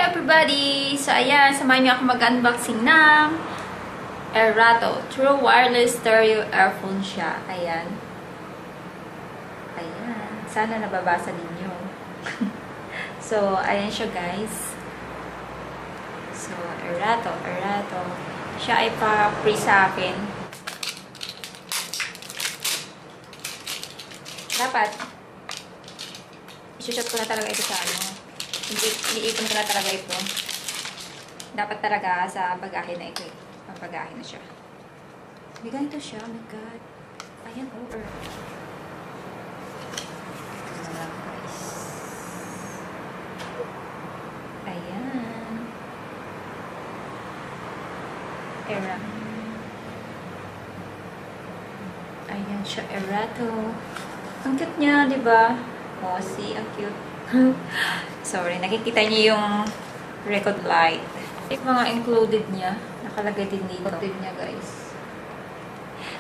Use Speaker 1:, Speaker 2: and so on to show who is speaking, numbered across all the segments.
Speaker 1: everybody! So, ayan, samahan niyo ako mag-unboxing ng Erato. True wireless stereo earphone siya. Ayan. Ayan. Sana nababasa ninyo. So, ayan siya, guys. So, Erato. Siya ay pa-free sa akin. Dapat, isusot ko na talaga ito sa ano. Iipon ko na talaga ito. Dapat talaga sa bagahe na ito. Pabagahe na siya. May ganito siya. Oh my God. Ayan, over. Guys. Ayan. Era. Ayan siya. Erato. Ang cute niya, diba? Oh, see? Ang cute. Sorry, nakikita niyo yung record light. Yung mga included niya, nakalagay din dito. Included niya, guys.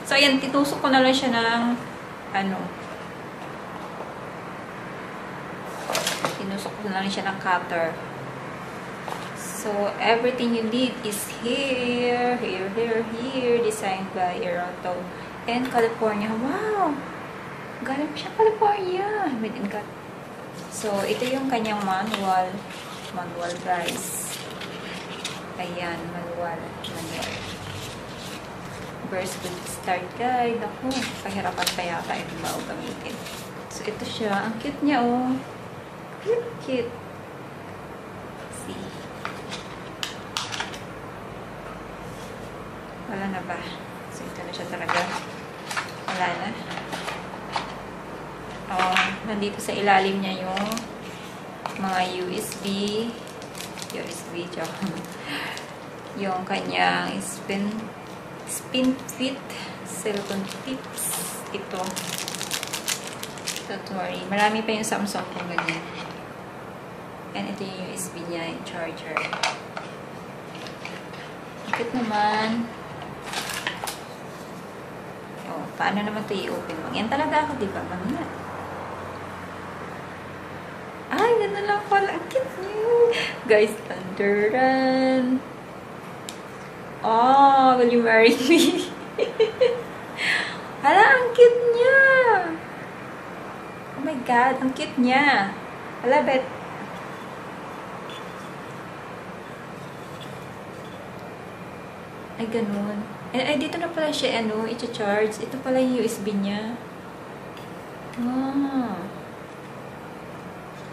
Speaker 1: So, ayan, titusok ko na lang siya ng, tinusok ko na lang siya ng cutter. So, everything you need is here. Here. Designed by Erato and California. Wow! Galing siya California. Made in California. So, ito yung kanyang manual. Manual, guys. Ayan, manual. First good start guide. Ako, pahirapan pa yata ito ba o gamitin. So, ito siya. Ang cute niya, oh. Cute. See? Wala na ba? So, ito na siya talaga. Wala na. Nandito sa ilalim niya yung mga USB yung kanyang spin fit silicone tips. Ito, don't worry, marami pa yung Samsung kung ganyan. And ito yung USB niya, yung charger. Cute naman. Paano naman ito i-open mo? Yan talaga ako, diba? Mamaya. Ay, ganda lang pala. Ang cute niyo. Guys, thunderan. Oh, will you marry me? Hala, ang cute niya. Oh my God, ang cute niya. Hala, bet. Ay, ganun. Ay, dito na pala siya, i-charge. Ito pala yung USB niya. Ah.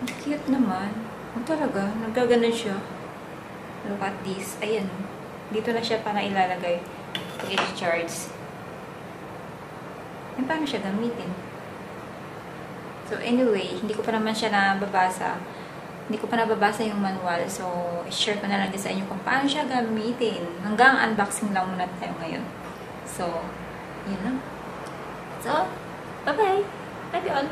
Speaker 1: Ang cute naman. Ang talaga, nagaganon siya. Look at this. Ayan. Dito na siya para ilalagay. Pag i-charge. And paano siya gamitin? So, anyway, hindi ko pa naman siya nababasa. Hindi ko pa nababasa yung manual. So, i-share ko na lang din sa inyo kung paano siya gamitin. Hanggang unboxing lang muna tayo ngayon. So, yun lang. So, bye-bye. Love you all.